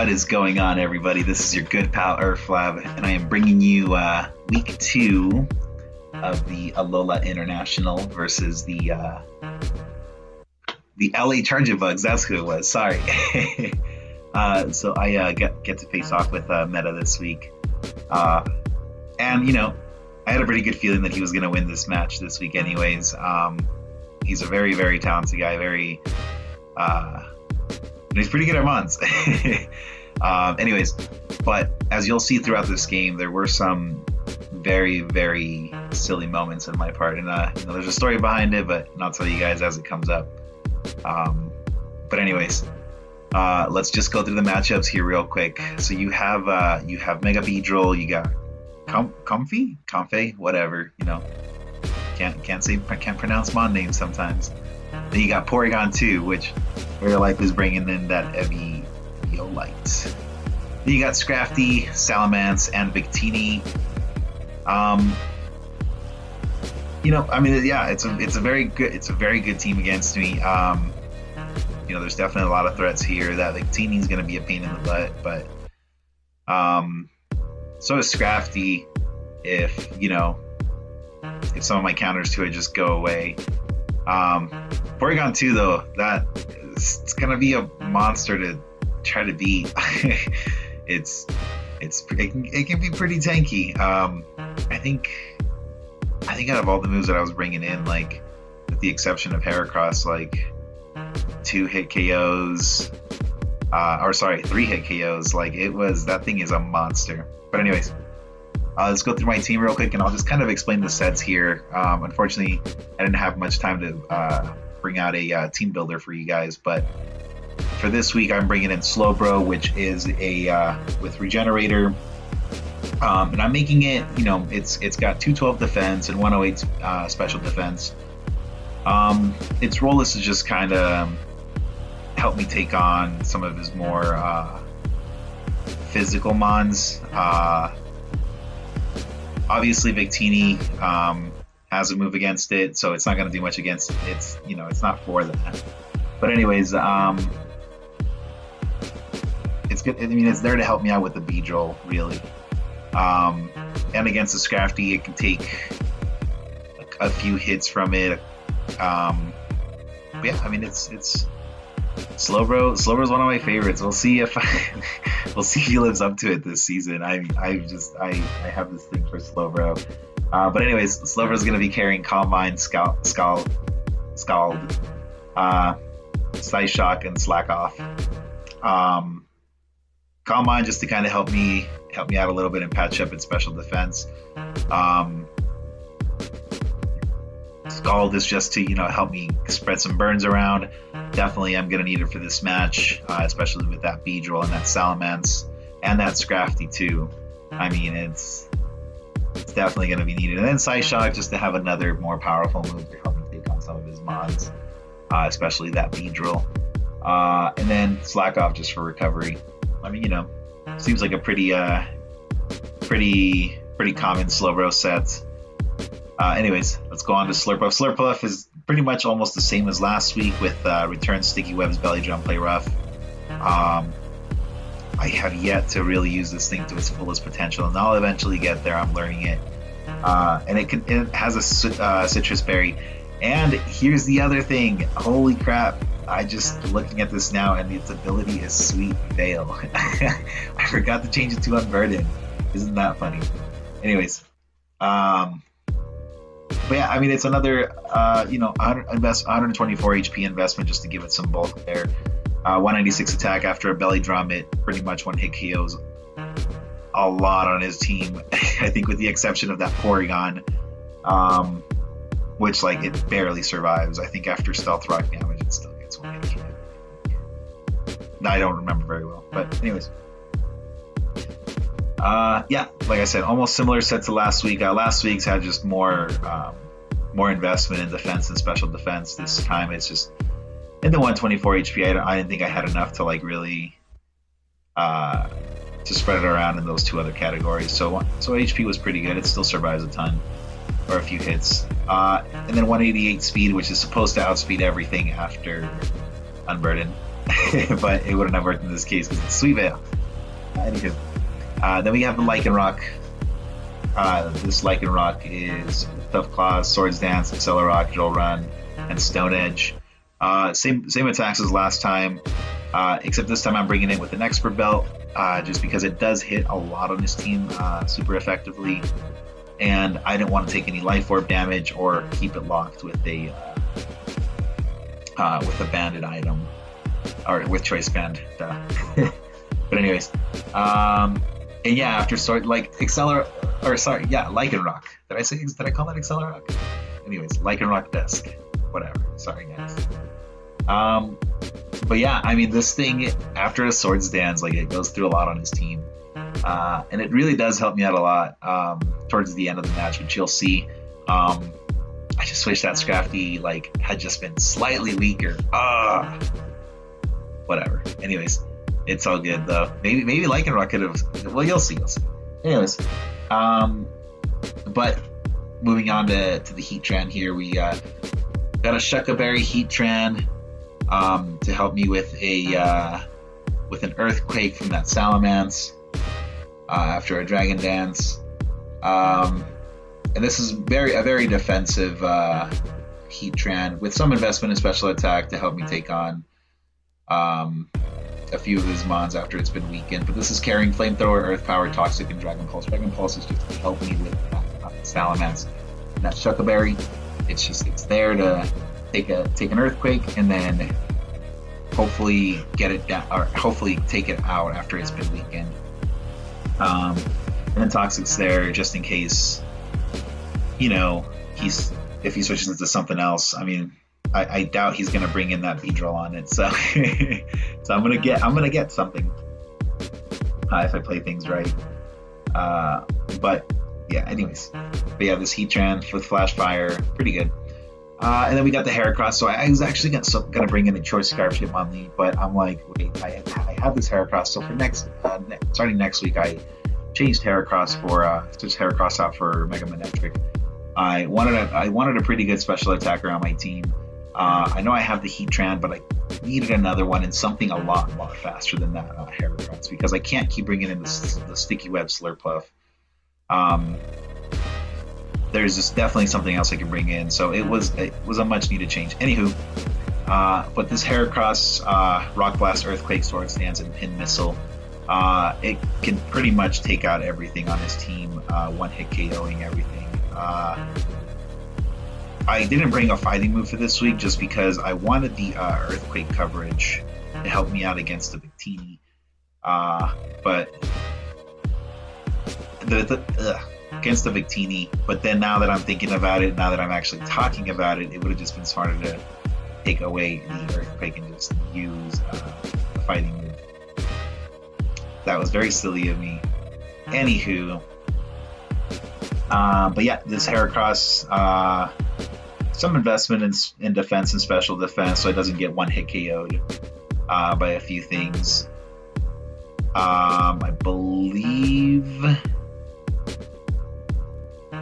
What is going on, everybody? This is your good pal Erflab, and I am bringing you week 2 of the Alola International versus the LA Charjabugs. That's who it was. Sorry. So I get to face off with Meta this week, and I had a pretty good feeling that he was going to win this match this week, anyways. He's a very, very talented guy. He's pretty good at mons. Anyways, but as you'll see throughout this game, there were some very, very silly moments on my part, and there's a story behind it, but I'll tell you guys as it comes up. But anyways, let's just go through the matchups here real quick. So you have Mega Beedrill, you got Comfey, whatever, can't pronounce mon names sometimes. Then you got Porygon 2, which very likely is bringing in that Eviolite. Then you got Scrafty, Salamence, and Victini. It's a very good team against me. There's definitely a lot of threats here. That Victini is going to be a pain in the butt, but so is Scrafty. If some of my counters to it just go away. Porygon 2 though, it's gonna be a monster to try to beat. it can be pretty tanky. I think out of all the moves that I was bringing in, like with the exception of Heracross, like 3 hit KOs, like that thing is a monster. But anyways, let's go through my team real quick, and I'll just kind of explain the sets here. Unfortunately, I didn't have much time to bring out a team builder for you guys, but for this week, I'm bringing in Slowbro, which is a with Regenerator, and I'm making it. It's got 212 defense and 108 special defense. Its role is to just kind of help me take on some of his more physical mons. Obviously, Victini has a move against it, so it's not going to do much against it. It's not for that. But anyways, it's good. I mean, it's there to help me out with the Beedrill, really. And against the Scrafty, it can take a few hits from it. But yeah, I mean, it's Slowbro. Slowbro's one of my favorites. We'll see if he lives up to it this season. I have this thing for Slowbro. But anyways, Slowbro's gonna be carrying Calm Mind, Scald, Slice Shock, and Slack Off. Calm Mind just to kind of help me out a little bit and patch up its special defense. Scald is just to help me spread some burns around. Definitely I'm gonna need it for this match, especially with that Beedrill and that Salamence and that Scrafty too. I mean, it's definitely gonna be needed. And then Psyshock just to have another more powerful move to help me take on some of his mons, especially that Beedrill. And then Slack Off just for recovery. I mean, seems like a pretty common Slowbro set. Anyways, let's go on to Slurpuff. Slurpuff is pretty much almost the same as last week with Return, Sticky Webs, Belly Drum, Play Rough. I have yet to really use this thing to its fullest potential, and I'll eventually get there. I'm learning it. And it has a Citrus Berry. And here's the other thing. Holy crap. I just looking at this now, and its ability is Sweet Veil. I forgot to change it to Unburden. Isn't that funny? Anyways. But yeah, I mean, it's another, 124 HP investment just to give it some bulk there. 196 attack after a Belly Drum. It pretty much one hit KOs a lot on his team. I think with the exception of that Porygon, which it barely survives. I think after Stealth Rock damage, it still gets one hit KO. I don't remember very well, but anyways. Yeah, like I said, almost similar set to last week. Last week's had just more investment in defense and special defense. This time it's just in the 124 HP. I didn't think I had enough to really to spread it around in those two other categories. So HP was pretty good. It still survives a ton or a few hits. And then 188 speed, which is supposed to outspeed everything after Unburden. But it wouldn't have worked in this case because it's Sweet Veil. Anywho, then we have the Lycanroc. This Lycanroc is Tough Claws, Swords Dance, Accelerock, Drill Run, and Stone Edge. Same attacks as last time, except this time I'm bringing it with an Expert Belt, just because it does hit a lot on this team super effectively, and I didn't want to take any Life Orb damage or keep it locked with a banded item, or with Choice Band. But anyways, and yeah, after Lycanroc. Did I call that Accelerock? Anyways, Lycanroc Dusk. Whatever. Sorry, guys. But yeah, I mean, this thing, after a Swords Dance, like, it goes through a lot on his team. And it really does help me out a lot towards the end of the match, which you'll see. I just wish that Scrafty, like, had just been slightly weaker. Whatever. Anyways, it's all good, though. Maybe Lycanroc could have... Well, you'll see. Anyways, but moving on to the Heatran here, we got a Shuckleberry Heatran to help me with an Earthquake from that Salamence after a Dragon Dance. And this is a very defensive Heatran with some investment in special attack to help me take on a few of his mons after it's been weakened. But this is carrying Flamethrower, Earth Power, Toxic, and Dragon Pulse. Dragon Pulse is just to help me with Salamence. And that Shuckleberry, it's there to take an Earthquake and then hopefully get it down, or hopefully take it out after it's been weakened. And then Toxic's there just in case, if he switches into something else. I mean, I doubt he's gonna bring in that Beedrill on it, so so I'm gonna get something if I play things right. But yeah, anyways, this Heatran with Flash Fire, pretty good. And then we got the Heracross. So I was actually gonna bring in a Choice Scarf Hitmonlee, but I'm like, wait, I have this Heracross. So for starting next week, I changed Heracross switched Heracross out for Mega Manectric. I wanted a pretty good special attacker on my team. I know I have the Heatran, but I needed another one and something a lot faster than that Heracross, because I can't keep bringing in the Sticky Web Slurpuff. There's just definitely something else I can bring in, so it was a much needed change. Anywho, but this Heracross, Rock Blast, Earthquake, Sword Stance, and Pin Missile, it can pretty much take out everything on his team, one hit KOing everything. I didn't bring a fighting move for this week just because I wanted the Earthquake coverage to help me out against the Victini. But against the Victini. But then now that I'm thinking about it, now that I'm actually talking about it, it would have just been smarter to take away the Earthquake and just use the fighting move. That was very silly of me. Anywho. But yeah, this Heracross, some investment in defense and special defense so it doesn't get one hit KO'd by a few things. I believe, I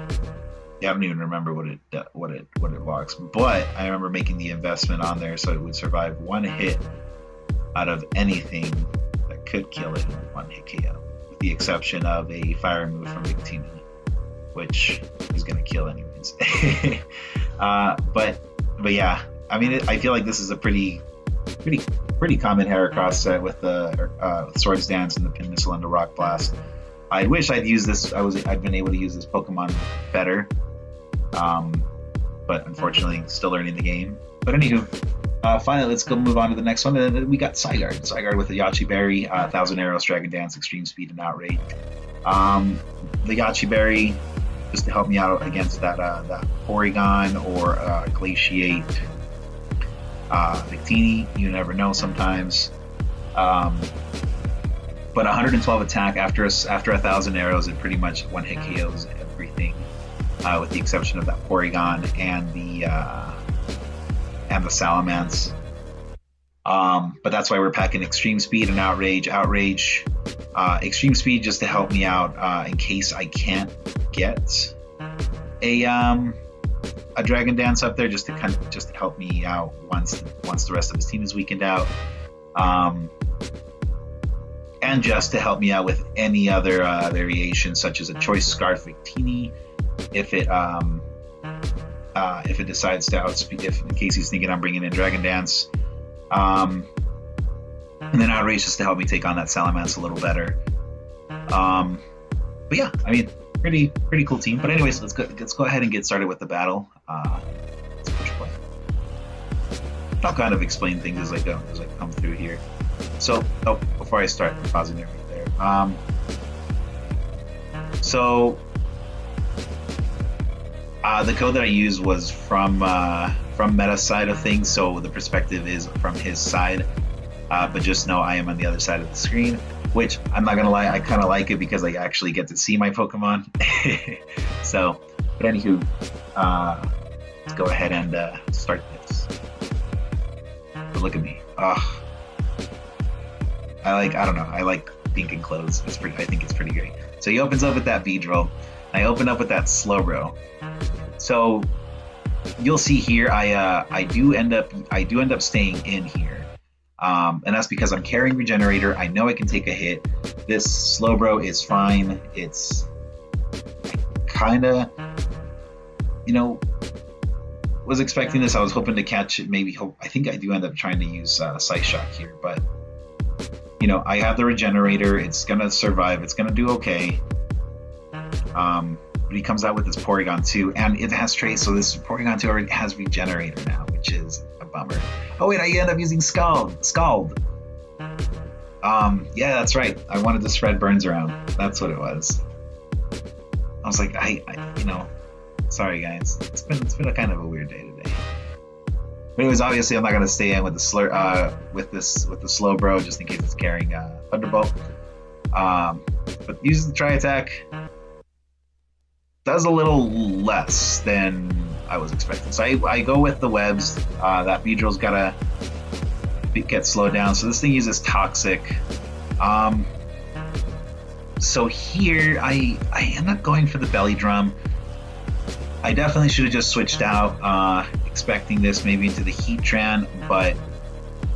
don't even remember what it locks, but I remember making the investment on there so it would survive one hit out of anything that could kill it in one hit KO, with the exception of a fire move from Victini, which is going to kill anyways. But yeah, I mean, I feel like this is a pretty common Heracross set with the Swords Dance and the Pin Missile and the Rock Blast. I wish I'd used this. I'd been able to use this Pokemon better, but unfortunately, still learning the game. But anywho, finally, let's go move on to the next one. And then we got Zygarde with the Yachi Berry, 1,000 Arrows, Dragon Dance, Extreme Speed, and Outrage. The Yachi Berry, just to help me out against that Porygon or Glaciate Victini. You never know sometimes. But 112 attack after 1,000 arrows, it pretty much one hit KOs everything, with the exception of that Porygon and the Salamence. But that's why we're packing Extreme Speed and Outrage. Extreme Speed just to help me out in case I can't get a Dragon Dance up there, just to help me out once the rest of his team is weakened out. and just to help me out with any other variations, such as a choice scarf Victini, if it decides to outspeed, if in case he's thinking I'm bringing in Dragon Dance, and then Outrage just to help me take on that Salamence a little better. But yeah, I mean, pretty cool team. But anyways, let's go ahead and get started with the battle. Let's push play. I'll kind of explain things as I come through here. So, before I start, I'm pausing it right there. The code that I used was from Meta's side of things, so the perspective is from his side. But just know I am on the other side of the screen, which I'm not gonna lie, I kind of like it because I actually get to see my Pokemon. So, but anywho, let's go ahead and start this. But look at me. I don't know. I like pink and clothes. I think it's pretty great. So he opens up with that Beedrill. I open up with that Slowbro. So you'll see here, I do end up staying in here. And that's because I'm carrying Regenerator. I know I can take a hit. This Slowbro is fine. It's kind of, was expecting this. I was hoping to catch it. I think I do end up trying to use Sight Shock here, but I have the Regenerator. It's gonna survive. It's gonna do okay. But he comes out with this Porygon 2, and it has Trace, so this Porygon 2 already has Regenerator now, which is a bummer. Oh wait, I end up using Scald. Yeah, that's right. I wanted to spread burns around. That's what it was. I was like, sorry guys. It's been a kind of a weird day today. But anyways, obviously I'm not gonna stay in with the Slowbro just in case it's carrying Thunderbolt. But using the Tri-Attack does a little less than I was expecting. So I go with the webs. That Beedrill's gotta get slowed down. So this thing uses Toxic. So here I end up going for the Belly Drum. I definitely should have just switched out, expecting this maybe into the Heatran, but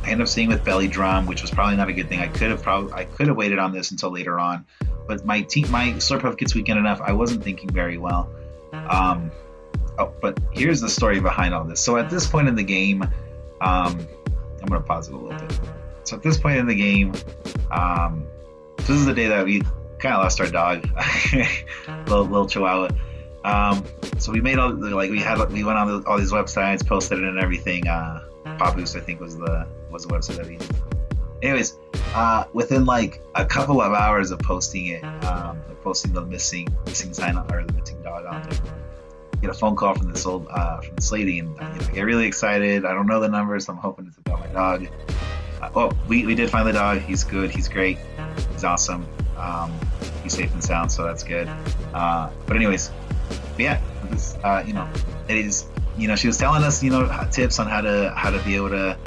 I ended up staying with Belly Drum, which was probably not a good thing. I could have waited on this until later on, but my Slurpuff gets weakened enough. I wasn't thinking very well. But here's the story behind all this. So at this point in the game, I'm gonna pause it a little bit. So at this point in the game, this is the day that we kind of lost our dog, little Chihuahua. So we made we went on all these websites, posted it and everything. Popboost, I think, was the website that we used. Anyways, within like a couple of hours of posting it, posting the missing sign or the missing dog on there, get a phone call from this lady, and I get really excited. I don't know the numbers, so I'm hoping it's about my dog. We did find the dog. He's good. He's great. He's awesome. He's safe and sound, so that's good. But anyways, yeah, this, it is. She was telling us, tips on how to be able to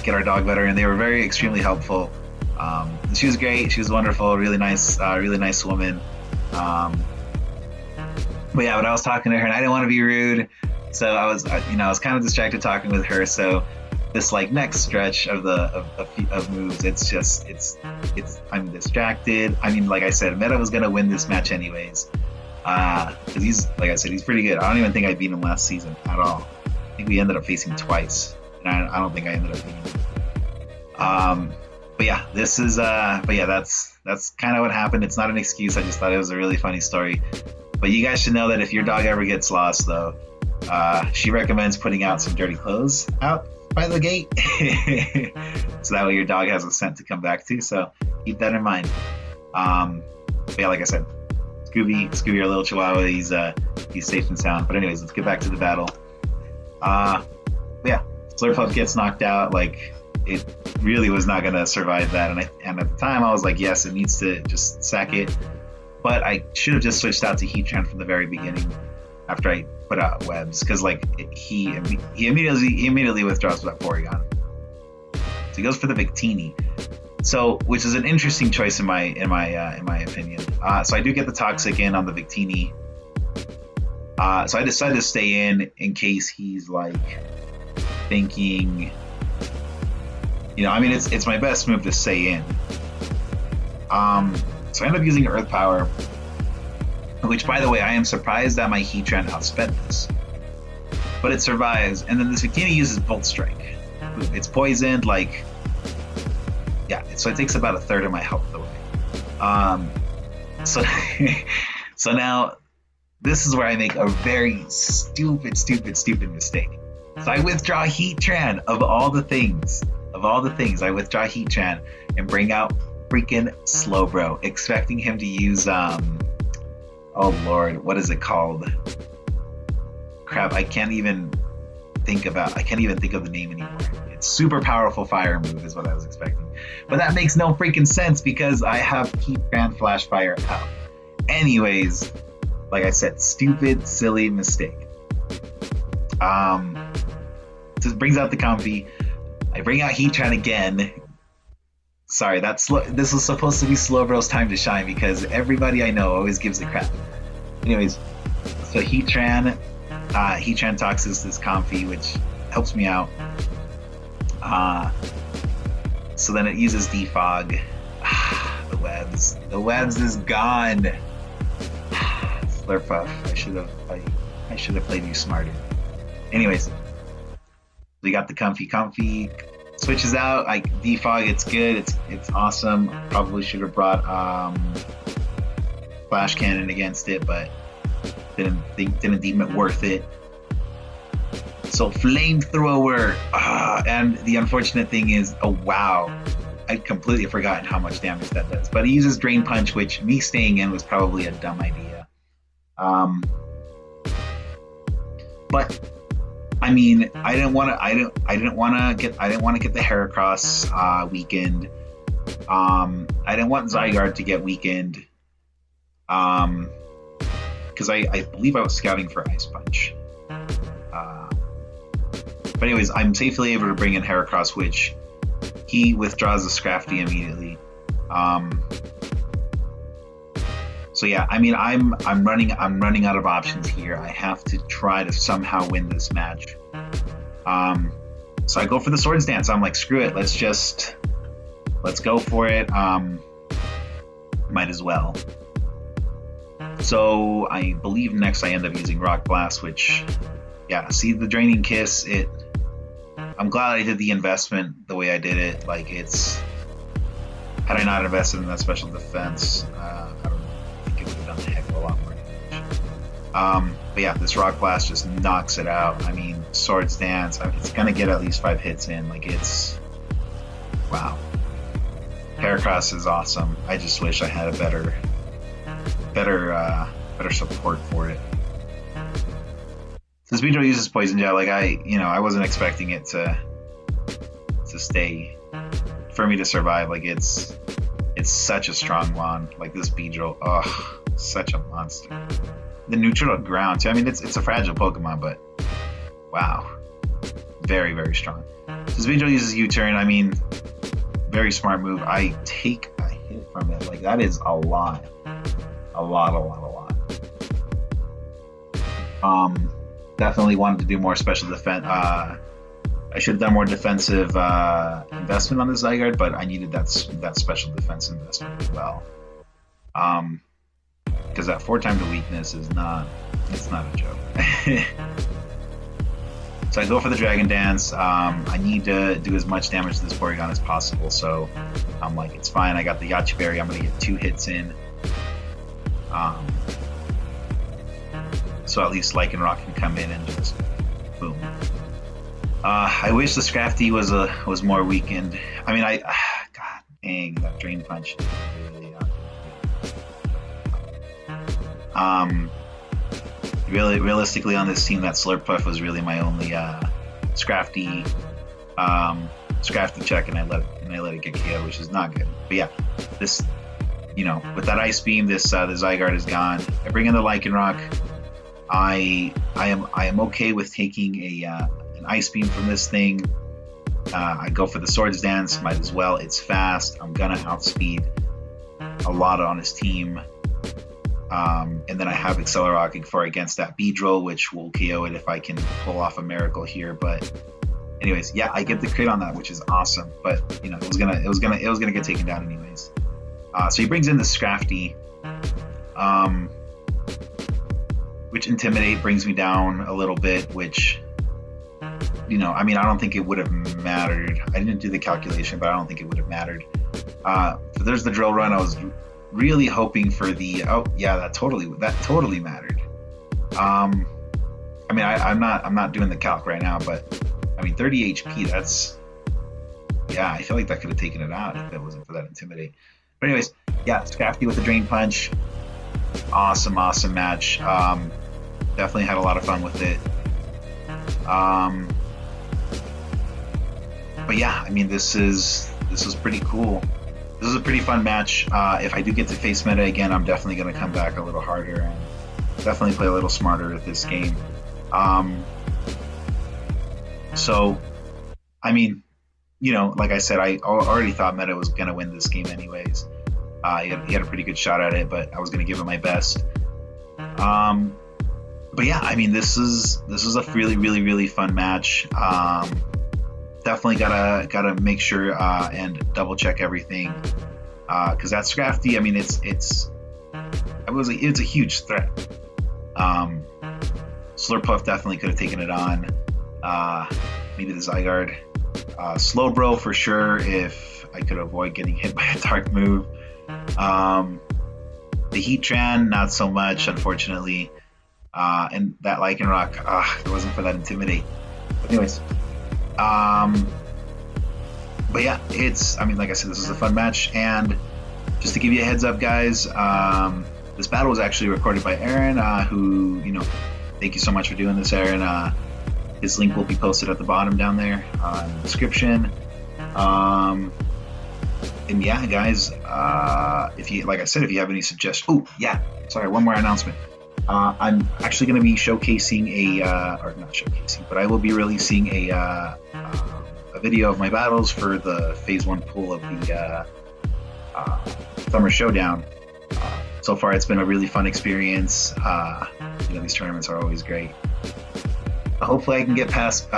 get our dog better, and they were extremely helpful. She was great. She was wonderful. Really nice woman. But yeah, but I was talking to her, and I didn't want to be rude, so I was kind of distracted talking with her. So this next stretch of moves, I'm distracted. I mean, like I said, Meta was gonna win this match anyways. Because he's pretty good. I don't even think I beat him last season at all. I think we ended up facing twice, and I don't think I ended up beating him. But yeah, that's kind of what happened. It's not an excuse. I just thought it was a really funny story. But you guys should know that if your dog ever gets lost, though, she recommends putting out some dirty clothes out by the gate, so that way your dog has a scent to come back to. So keep that in mind. But yeah, like I said, Scooby, our little Chihuahua, he's safe and sound. But anyways, let's get back to the battle. Yeah, Slurpuff gets knocked out. It really was not gonna survive that, and at the time I was like, yes, it needs to just sack it. But I should have just switched out to Heatran from the very beginning after I put out webs, because he immediately withdraws that Porygon. So he goes for the Victini. So, which is an interesting choice in my opinion. So I do get the Toxic in on the Victini. So I decided to stay in case he's thinking, it's my best move to stay in. So I end up using Earth Power, which, by the way, I am surprised that my Heatran outsped this. But it survives, and then this Victini uses Bolt Strike. It's poisoned, like, yeah, so it takes about a third of my health away. So, so now, this is where I make a very stupid mistake. So I withdraw Heatran of all the things. I withdraw Heatran and bring out freaking Slowbro, expecting him to use, oh lord, what is it called? Crap, I can't even think of the name anymore. It's super powerful fire move is what I was expecting. But that makes no freaking sense because I have Heatran Flash Fire out. Anyways, like I said, stupid, silly mistake. So it brings out the Comfy. I bring out Heatran again. Sorry, this was supposed to be Slowbro's time to shine because everybody I know always gives it crap. Anyways, so Heatran toxes this Comfy, which helps me out. So then it uses Defog. The webs is gone. Slurpuff. I should have played you smarter. Anyways, we got the Comfy switches out. I Defog. It's good. It's awesome. Probably should have brought Flash Cannon against it, but didn't deem it worth it. So Flamethrower, and the unfortunate thing is, oh wow, I'd completely forgotten how much damage that does. But he uses Drain Punch, which me staying in was probably a dumb idea. But I mean, I didn't want to get the Heracross weakened. I didn't want Zygarde to get weakened. Because I believe I was scouting for Ice Punch. But anyways, I'm safely able to bring in Heracross, which he withdraws the Scrafty immediately. So yeah, I mean, I'm running out of options here. I have to try to somehow win this match. So I go for the Swords Dance. I'm like, screw it, let's go for it. Might as well. So I believe next I end up using Rock Blast, which, yeah, see the Draining Kiss. I'm glad I did the investment the way I did it. Like, had I not invested in that special defense, I don't know, I think it would have done a heck of a lot more damage. But yeah, this Rock Blast just knocks it out. I mean, Swords Dance, it's gonna get at least 5 hits in. Like, wow. Heracross is awesome. I just wish I had a better support for it. Since Beedrill uses Poison Jab, like I wasn't expecting it to stay, for me to survive. Like it's such a strong wand. Like this Beedrill, such a monster. The neutral ground too. I mean, it's a fragile Pokemon, but wow, very, very strong. Since Beedrill uses U-turn, I mean, very smart move. I take a hit from it. Like that is a lot. Definitely wanted to do more special defense. I should have done more defensive investment on the Zygarde, but I needed that special defense investment as well. Because that 4 times the weakness is not a joke. So I go for the Dragon Dance. I need to do as much damage to this Porygon as possible, so I'm like, it's fine. I got the Yache Berry. I'm going to get 2 hits in. So at least Lycanroc can come in and just boom. I wish the Scrafty was more weakened. I mean, God dang, that Drain Punch is really realistically on this team, that Slurpuff was really my only Scrafty check, and I let it get KO, which is not good. But yeah, this, with that Ice Beam, the Zygarde is gone. I bring in the Lycanroc. I am okay with taking an Ice Beam from this thing. I go for the Swords Dance, might as well. It's fast. I'm gonna outspeed a lot on his team. And then I have Accelerocking for against that Beedrill, which will KO it if I can pull off a miracle here. But anyways, yeah, I get the crit on that, which is awesome. But it was gonna get taken down anyways. So he brings in the Scrafty, which Intimidate brings me down a little bit, which, you know, I mean, I don't think it would have mattered. I didn't do the calculation, but I don't think it would have mattered. So there's the Drill Run. I was really hoping for the, oh yeah, that totally mattered. I mean, I'm not doing the calc right now, but I mean, 30 HP, that's, yeah, I feel like that could have taken it out if it wasn't for that Intimidate. But anyways, yeah, Scrafty with the Drain Punch. Awesome match. Definitely had a lot of fun with it. But yeah, I mean, this is pretty cool. This is a pretty fun match. If I do get to face meta again, I'm definitely going to come back a little harder and definitely play a little smarter with this game. So, I mean, you know, like I said, I already thought meta was going to win this game anyways. He had a pretty good shot at it, but I was going to give it my best. But yeah, I mean, this is a really fun match. Definitely gotta make sure and double check everything, because that Scrafty, I mean, it's a huge threat. Slurpuff definitely could have taken it on. Maybe the Zygarde, Slowbro for sure if I could avoid getting hit by a dark move. The Heatran, not so much, unfortunately. And that Lycanroc, if it wasn't for that Intimidate. But anyways, but yeah, I mean, like I said, this is a fun match. And just to give you a heads up, guys, this battle was actually recorded by Aaron, who, you know, thank you so much for doing this, Aaron. His link will be posted at the bottom down there in the description. And yeah, guys, if you, like I said, if you have any suggestions, oh yeah, sorry, one more announcement. I'm actually going to be showcasing or not showcasing, but I will be releasing a video of my battles for the Phase 1 pool of the Summer Showdown. So far, it's been a really fun experience. You know, these tournaments are always great. Hopefully, I can get past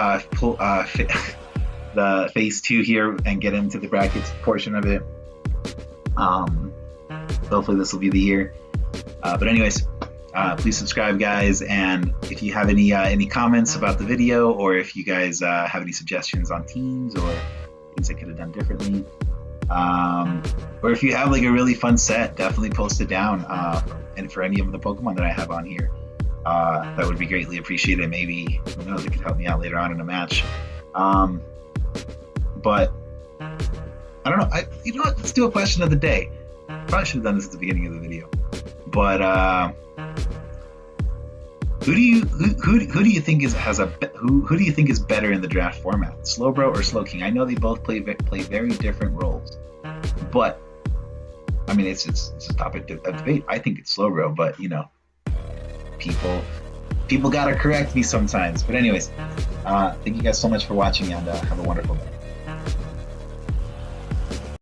the Phase 2 here and get into the brackets portion of it. Hopefully, this will be the year. But anyways, please subscribe, guys, and if you have any comments about the video, or if you guys have any suggestions on teams or things I could have done differently, or if you have like a really fun set, definitely post it down. And for any of the Pokemon that I have on here, that would be greatly appreciated. Maybe, who knows, it could help me out later on in a match. But I don't know. You know what? Let's do a question of the day. Probably should have done this at the beginning of the video. But who do you think is better in the draft format, Slowbro or Slowking? I know they both play very different roles, but I mean it's a topic of debate. I think it's Slowbro, but you know, people gotta correct me sometimes. But anyways, thank you guys so much for watching, and have a wonderful day.